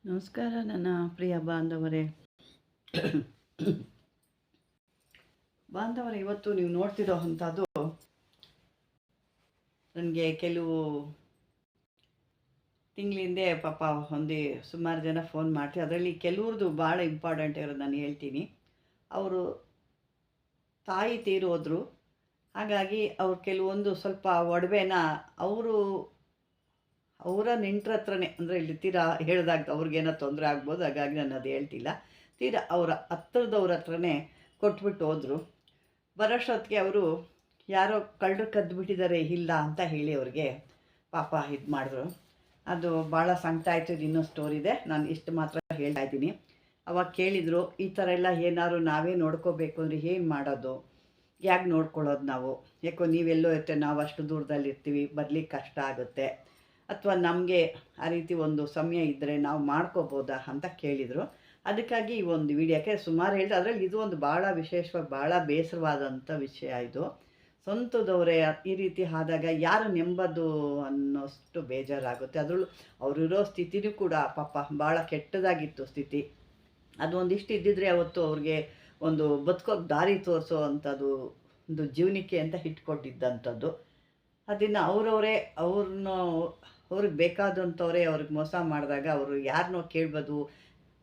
ನಮಸ್ಕಾರ ನನ್ನ ಪ್ರಿಯ ಬಾಂಧವರೇ. ಇವತ್ತು ನೀವು ನೋಡ್ತಿರೋ ಅಂಥದ್ದು ನನಗೆ ಕೆಲವು ತಿಂಗಳಿಂದೆ ಪಾಪ ಸುಮಾರು ಜನ ಫೋನ್ ಮಾಡ್ತೀವಿ. ಅದರಲ್ಲಿ ಕೆಲವ್ರದ್ದು ಭಾಳ ಇಂಪಾರ್ಟೆಂಟ್ ಇರೋದು ನಾನು ಹೇಳ್ತೀನಿ. ಅವರು ತಾಯಿ ತೀರೋದ್ರು, ಹಾಗಾಗಿ ಅವ್ರು ಕೆಲವೊಂದು ಸ್ವಲ್ಪ ಒಡವೆನ ಅವರ ನೆಂಟ್ರ ಹತ್ರನೇ, ಅಂದರೆ ಇಲ್ಲಿ ತೀರಾ ಹೇಳಿದಾಗ ಅವ್ರಿಗೇನೋ ತೊಂದರೆ ಆಗ್ಬೋದು, ಹಾಗಾಗಿ ನಾನು ಅದು ಹೇಳ್ತಿಲ್ಲ. ತೀರಾ ಅವರ ಹತ್ರದವ್ರ ಹತ್ರನೇ ಕೊಟ್ಬಿಟ್ಟು ಹೋದರು. ಬರೋಷ್ಟೊತ್ತಿಗೆ ಅವರು ಯಾರೋ ಕಳ್ಳರು ಕದ್ದುಬಿಟ್ಟಿದ್ದಾರೆ ಇಲ್ಲ ಅಂತ ಹೇಳಿ ಅವ್ರಿಗೆ ಪಾಪ ಇದು ಮಾಡಿದ್ರು. ಅದು ಭಾಳ ಸಂಕಟ ಆಯಿತು. ಇದು ಇನ್ನೂ ಸ್ಟೋರಿ ಇದೆ, ನಾನು ಇಷ್ಟು ಮಾತ್ರ ಹೇಳ್ತಾ ಇದ್ದೀನಿ. ಅವಾಗ ಕೇಳಿದರು, ಈ ಥರ ಎಲ್ಲ ಏನಾದ್ರು ನಾವೇ ನೋಡ್ಕೋಬೇಕು ಅಂದರೆ ಏನು ಮಾಡೋದು, ಯಾಕೆ ನೋಡ್ಕೊಳ್ಳೋದು ನಾವು, ಯಾಕೋ ನೀವೆಲ್ಲೋ ಇರ್ತೀವಿ, ನಾವು ಅಷ್ಟು ದೂರದಲ್ಲಿರ್ತೀವಿ, ಬರ್ಲಿಕ್ಕೆ ಕಷ್ಟ ಆಗುತ್ತೆ, ಅಥವಾ ನಮಗೆ ಆ ರೀತಿ ಒಂದು ಸಮಯ ಇದ್ದರೆ ನಾವು ಮಾಡ್ಕೋಬೋದಾ ಅಂತ ಕೇಳಿದರು. ಅದಕ್ಕಾಗಿ ಈ ಒಂದು ವಿಡಿಯೋಕ್ಕೆ ಸುಮಾರು ಹೇಳಿದೆ. ಅದರಲ್ಲಿ ಇದು ಒಂದು ಭಾಳ ವಿಶೇಷವಾಗಿ ಭಾಳ ಬೇಸರವಾದಂಥ ವಿಷಯ. ಇದು ಸ್ವಂತದವರೇ ಈ ರೀತಿ ಆದಾಗ ಯಾರು ನೆಂಬೋದು ಅನ್ನೋಷ್ಟು ಬೇಜಾರಾಗುತ್ತೆ. ಅದರಲ್ಲೂ ಅವರಿರೋ ಸ್ಥಿತಿನೂ ಕೂಡ ಪಾಪ ಭಾಳ ಕೆಟ್ಟದಾಗಿತ್ತು ಸ್ಥಿತಿ. ಅದು ಒಂದಿಷ್ಟು ಇದ್ದಿದ್ರೆ ಅವತ್ತು ಅವ್ರಿಗೆ ಒಂದು ಬದುಕೋಕ್ಕೆ ದಾರಿ ತೋರಿಸೋ ಅಂಥದ್ದು ಒಂದು ಜೀವನಿಕೆ ಅಂತ ಇಟ್ಕೊಟ್ಟಿದ್ದಂಥದ್ದು. ಅದನ್ನು ಅವ್ರಿಗೆ ಬೇಕಾದಂಥವ್ರೇ ಅವ್ರಿಗೆ ಮೋಸ ಮಾಡಿದಾಗ ಅವರು ಯಾರನ್ನೋ ಕೇಳ್ಬೋದು,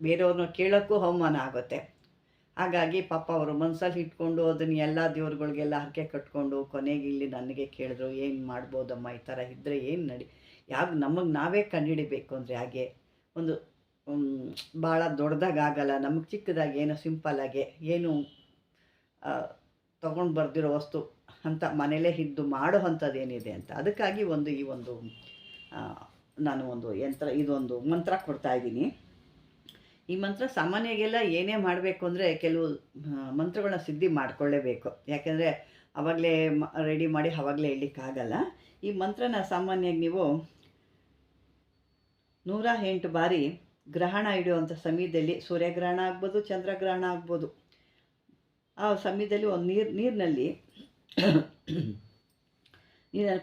ಬೇರೆಯವ್ರನ್ನೋ ಕೇಳೋಕ್ಕೂ ಅವಮಾನ ಆಗುತ್ತೆ. ಹಾಗಾಗಿ ಪಾಪ ಅವರು ಮನಸ್ಸಲ್ಲಿ ಇಟ್ಕೊಂಡು ಅದನ್ನು ಎಲ್ಲ ದೇವ್ರುಗಳಿಗೆಲ್ಲ ಹರಕೆ ಕಟ್ಕೊಂಡು ಕೊನೆಗೆ ಇಲ್ಲಿ ನನಗೆ ಕೇಳಿದ್ರು, ಏನು ಮಾಡ್ಬೋದಮ್ಮ, ಈ ಥರ ಇದ್ದರೆ ಏನು ನಮಗೆ ನಾವೇ ಕಂಡುಹಿಡಿಬೇಕು ಅಂದರೆ ಹಾಗೆ ಒಂದು ಭಾಳ ದೊಡ್ಡದಾಗಲ್ಲ, ನಮಗೆ ಚಿಕ್ಕದಾಗಿ ಏನೋ ಸಿಂಪಲ್ಲಾಗೆ ಏನು ತೊಗೊಂಡು ಬರ್ದಿರೋ ವಸ್ತು ಅಂತ ಮನೇಲೇ ಇದ್ದು ಮಾಡೋ ಅಂಥದ್ದು ಏನಿದೆ ಅಂತ. ಅದಕ್ಕಾಗಿ ನಾನು ಒಂದು ಇದೊಂದು ಮಂತ್ರ ಕೊಡ್ತಾಯಿದ್ದೀನಿ. ಈ ಮಂತ್ರ ಸಾಮಾನ್ಯಗೆಲ್ಲ ಏನೇ ಮಾಡಬೇಕು ಅಂದರೆ ಕೆಲವು ಮಂತ್ರಗಳನ್ನ ಸಿದ್ಧಿ ಮಾಡಿಕೊಳ್ಳೇಬೇಕು. ಯಾಕೆಂದರೆ ಆವಾಗಲೇ ರೆಡಿ ಮಾಡಿ ಆವಾಗಲೇ ಹೇಳಲಿಕ್ಕಾಗಲ್ಲ. ಈ ಮಂತ್ರನ ಸಾಮಾನ್ಯವಾಗಿ ನೀವು 108 ಬಾರಿ ಗ್ರಹಣ ಹಿಡಿಯುವಂಥ ಸಮಯದಲ್ಲಿ, ಸೂರ್ಯಗ್ರಹಣ ಆಗ್ಬೋದು, ಚಂದ್ರಗ್ರಹಣ ಆಗ್ಬೋದು, ಆ ಸಮಯದಲ್ಲಿ ಒಂದು ನೀರಿನಲ್ಲಿ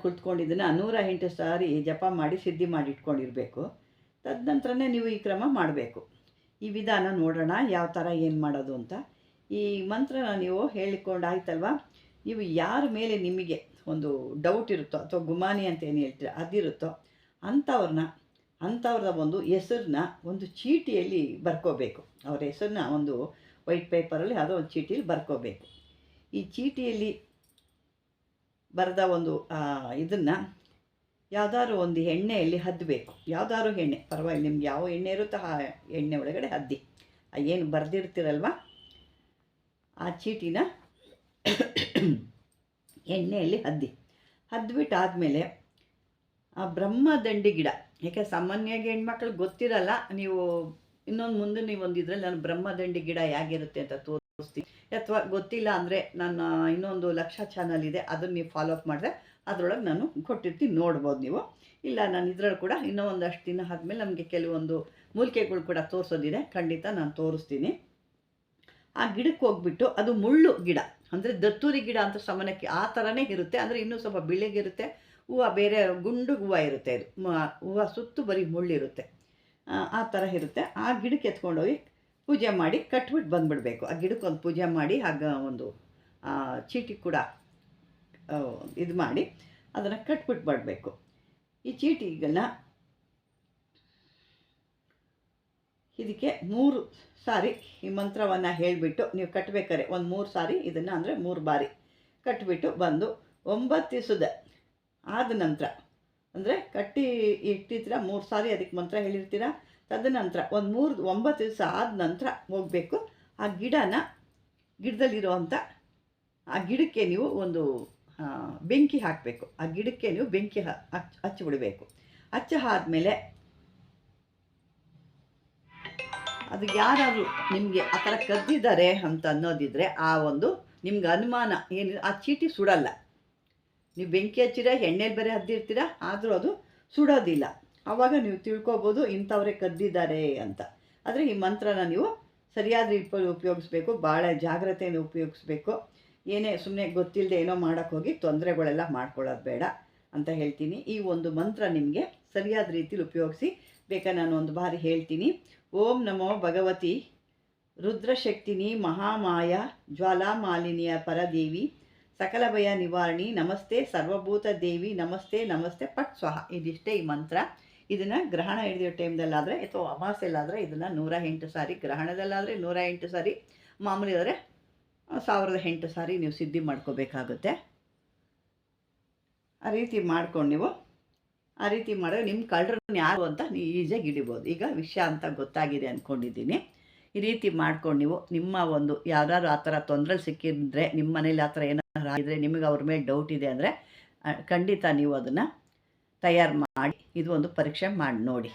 ಕುಳಿತುಕೊಂಡಿದ್ದನ್ನು 108 ಸಾರಿ ಜಪ ಮಾಡಿ ಸಿದ್ಧಿ ಮಾಡಿ ಇಟ್ಕೊಂಡಿರಬೇಕು. ತದನಂತರನೇ ನೀವು ಈ ಕ್ರಮ ಮಾಡಬೇಕು. ಈ ವಿಧಾನ ನೋಡೋಣ ಯಾವ ಥರ ಏನು ಮಾಡೋದು ಅಂತ. ಈ ಮಂತ್ರನ ನೀವು ಹೇಳಿಕೊಂಡು ಆಯ್ತಲ್ವ, ನೀವು ಯಾರ ಮೇಲೆ ನಿಮಗೆ ಒಂದು ಡೌಟ್ ಇರುತ್ತೋ ಅಥವಾ ಗುಮಾನಿ ಅಂತ ಏನು ಹೇಳ್ತೀರ ಅದಿರುತ್ತೋ ಅಂಥವ್ರದ ಒಂದು ಹೆಸರನ್ನ ಒಂದು ಚೀಟಿಯಲ್ಲಿ ಬರ್ಕೋಬೇಕು. ಅವ್ರ ಹೆಸರನ್ನ ಒಂದು ವೈಟ್ ಪೇಪರಲ್ಲಿ ಅದೋ ಒಂದು ಚೀಟಿಯಲ್ಲಿ ಬರ್ಕೋಬೇಕು. ಈ ಚೀಟಿಯಲ್ಲಿ ಬರೆದ ಒಂದು ಇದನ್ನು ಯಾವುದಾದ್ರು ಒಂದು ಎಣ್ಣೆಯಲ್ಲಿ ಹದ್ದಬೇಕು. ಯಾವುದಾದ್ರು ಎಣ್ಣೆ ಪರವಾಗಿಲ್ಲ, ನಿಮ್ಗೆ ಯಾವ ಎಣ್ಣೆ ಇರುತ್ತೋ ಆ ಎಣ್ಣೆ ಒಳಗಡೆ ಹದ್ದಿ. ಏನು ಬರೆದಿರ್ತೀರಲ್ವ ಆ ಚೀಟಿನ ಎಣ್ಣೆಯಲ್ಲಿ ಹದ್ಬಿಟ್ಟು ಆದಮೇಲೆ ಆ ಬ್ರಹ್ಮದಂಡಿ ಗಿಡ, ಯಾಕೆ ಸಾಮಾನ್ಯವಾಗಿ ಹೆಣ್ಮಕ್ಳಿಗೆ ಗೊತ್ತಿರಲ್ಲ, ನೀವು ಇನ್ನೊಂದು ಮುಂದೆ ನೀವೊಂದು ಇದರಲ್ಲಿ ನಾನು ಬ್ರಹ್ಮದಂಡಿ ಗಿಡ ಹೇಗಿರುತ್ತೆ ಅಂತ ತೋರಿಸ್ತೀನಿ. ಅಥವಾ ಗೊತ್ತಿಲ್ಲ ಅಂದರೆ ನನ್ನ ಇನ್ನೊಂದು ಲಕ್ಷ ಚಾನಲ್ ಇದೆ, ಅದನ್ನು ನೀವು ಫಾಲೋ ಅಪ್ ಮಾಡಿದ್ರೆ ಅದರೊಳಗೆ ನಾನು ಕೊಟ್ಟಿರ್ತೀನಿ, ನೋಡ್ಬೋದು ನೀವು. ಇಲ್ಲ ನಾನು ಇದರಲ್ಲಿ ಕೂಡ ಇನ್ನೂ ಒಂದಷ್ಟು ದಿನ ಆದಮೇಲೆ ನಮಗೆ ಕೆಲವೊಂದು ಮೂಲಿಕೆಗಳು ಕೂಡ ತೋರಿಸೋದಿದೆ, ಖಂಡಿತ ನಾನು ತೋರಿಸ್ತೀನಿ. ಆ ಗಿಡಕ್ಕೆ ಹೋಗ್ಬಿಟ್ಟು, ಅದು ಮುಳ್ಳು ಗಿಡ ಅಂದರೆ ದತ್ತೂರಿ ಗಿಡ ಅಂತ ಸಾಮಾನ್ಯಕ್ಕೆ ಆ ಥರನೇ ಇರುತ್ತೆ, ಅಂದರೆ ಇನ್ನೂ ಸ್ವಲ್ಪ ಬಿಳಿಗಿರುತ್ತೆ, ಹೂವು ಬೇರೆ ಗುಂಡು ಹೂವು ಇರುತ್ತೆ. ಇದು ಹೂವು ಸುತ್ತು ಬರೀ ಮುಳ್ಳಿರುತ್ತೆ, ಆ ಥರ ಇರುತ್ತೆ. ಆ ಗಿಡಕ್ಕೆ ಎತ್ಕೊಂಡೋಗಿ ಪೂಜೆ ಮಾಡಿ ಕಟ್ಬಿಟ್ಟು ಬಂದುಬಿಡಬೇಕು. ಆ ಗಿಡಕ್ಕೆ ಒಂದು ಪೂಜೆ ಮಾಡಿ ಆಗ ಒಂದು ಚೀಟಿ ಕೂಡ ಇದು ಮಾಡಿ ಅದನ್ನು ಕಟ್ಬಿಟ್ಟು ಬರಬೇಕು. ಈ ಚೀಟಿಗಳನ್ನ ಇದಕ್ಕೆ 3 ಸಾರಿ ಈ ಮಂತ್ರವನ್ನು ಹೇಳಿಬಿಟ್ಟು ನೀವು ಕಟ್ಟಬೇಕಾರೆ ಒಂದು 3 ಸಾರಿ ಇದನ್ನು, ಅಂದರೆ 3 ಬಾರಿ ಕಟ್ಟಿಬಿಟ್ಟು ಬಂದು 9 ದಿವಸದ ಆದ ನಂತರ, ಅಂದರೆ ಕಟ್ಟಿ ಇಟ್ಟಿರ್ತೀರ 3 ಸಾರಿ ಅದಕ್ಕೆ ಮಂತ್ರ ಹೇಳಿರ್ತೀರ, ತದನಂತರ ಒಂದು 9 ದಿವಸ ಆದ ನಂತರ ಹೋಗಬೇಕು. ಆ ಗಿಡದಲ್ಲಿರೋವಂಥ ಆ ಗಿಡಕ್ಕೆ ನೀವು ಒಂದು ಬೆಂಕಿ ಹಾಕಬೇಕು. ಆ ಗಿಡಕ್ಕೆ ನೀವು ಬೆಂಕಿ ಹಚ್ಚಿಬಿಡಬೇಕು. ಆದಮೇಲೆ ಅದು ಯಾರಾದರೂ ನಿಮಗೆ ಆ ಥರ ಕದ್ದಿದ್ದಾರೆ ಅಂತ ಅನ್ನೋದಿದ್ರೆ ಆ ಒಂದು ನಿಮ್ಗೆ ಅನುಮಾನ ಏನಿದೆ, ಆ ಚೀಟಿ ಸುಡಲ್ಲ. ನೀವು ಬೆಂಕಿ ಹಚ್ಚಿರ ಎಣ್ಣೆಲಿ ಬೇರೆ ಹದ್ದಿರ್ತೀರ, ಆದರೂ ಅದು ಸುಡೋದಿಲ್ಲ. ಆವಾಗ ನೀವು ತಿಳ್ಕೊಬೋದು ಇಂಥವರೇ ಕದ್ದಿದ್ದಾರೆ ಅಂತ. ಆದರೆ ಈ ಮಂತ್ರನ ನೀವು ಸರಿಯಾದ ರೀತಿಯಲ್ಲಿ ಉಪಯೋಗಿಸ್ಬೇಕು, ಭಾಳ ಜಾಗ್ರತೆಯನ್ನು ಉಪಯೋಗಿಸ್ಬೇಕು. ಏನೇ ಸುಮ್ಮನೆ ಗೊತ್ತಿಲ್ಲದೆ ಏನೋ ಮಾಡೋಕ್ಕೆ ಹೋಗಿ ತೊಂದರೆಗಳೆಲ್ಲ ಮಾಡ್ಕೊಳ್ಳೋದು ಬೇಡ ಅಂತ ಹೇಳ್ತೀನಿ. ಈ ಒಂದು ಮಂತ್ರ ನಿಮಗೆ ಸರಿಯಾದ ರೀತಿಲಿ ಉಪಯೋಗಿಸಿ ಬೇಕಾ ನಾನು ಒಂದು ಬಾರಿ ಹೇಳ್ತೀನಿ. ಓಂ ನಮೋ ಭಗವತಿ ರುದ್ರಶಕ್ತಿನಿ ಮಹಾಮಾಯ ಜ್ವಾಲಾಮಾಲಿನಿಯ ಪರದೇವಿ ಸಕಲ ಭಯ ನಿವಾರಣಿ ನಮಸ್ತೆ ಸರ್ವಭೂತ ದೇವಿ ನಮಸ್ತೆ ನಮಸ್ತೆ ಪಟ್ ಸ್ವಹ. ಇದಿಷ್ಟೇ ಈ ಮಂತ್ರ. ಇದನ್ನು ಗ್ರಹಣ ಹಿಡಿಯೋ ಟೈಮ್ದಲ್ಲಾದರೆ ಅಥವಾ ಅಮಾವಾಸ್ಯೆಲ್ಲಾದರೆ ಇದನ್ನು 108 ಸಾರಿ, ಗ್ರಹಣದಲ್ಲಾದರೆ 108 ಸಾರಿ, ಮಾಮೂಲಿ ಆದರೆ 1008 ಸಾರಿ ನೀವು ಸಿದ್ಧಿ ಮಾಡ್ಕೋಬೇಕಾಗುತ್ತೆ. ಆ ರೀತಿ ಮಾಡ್ಕೊಂಡು ನೀವು ಆ ರೀತಿ ಮಾಡಿದ್ರೆ ನಿಮ್ಮ ಕಳ್ಳರನ್ನ ಯಾರು ಅಂತ ನೀವು ಈಸಿಯಾಗಿ ಹಿಡಿಬೋದು. ಈಗ ವಿಷಯ ಅಂತ ಗೊತ್ತಾಗಿದೆ ಅಂದ್ಕೊಂಡಿದ್ದೀನಿ. ಈ ರೀತಿ ಮಾಡ್ಕೊಂಡು ನೀವು ನಿಮ್ಮ ಒಂದು ಯಾರು ಆ ಥರ ತೊಂದರೆ ಸಿಕ್ಕಿದ್ರೆ, ನಿಮ್ಮ ಮನೇಲಿ ಆ ಥರ ಏನಾರು ಆಗಿದ್ರೆ, ನಿಮಗೆ ಅವ್ರ ಮೇಲೆ ಡೌಟ್ ಇದೆ ಅಂದರೆ ಖಂಡಿತ ನೀವು ಅದನ್ನು ತಯಾರು ಮಾಡಿ ಇದು ಒಂದು ಪರೀಕ್ಷೆ ಮಾಡಿ ನೋಡಿ.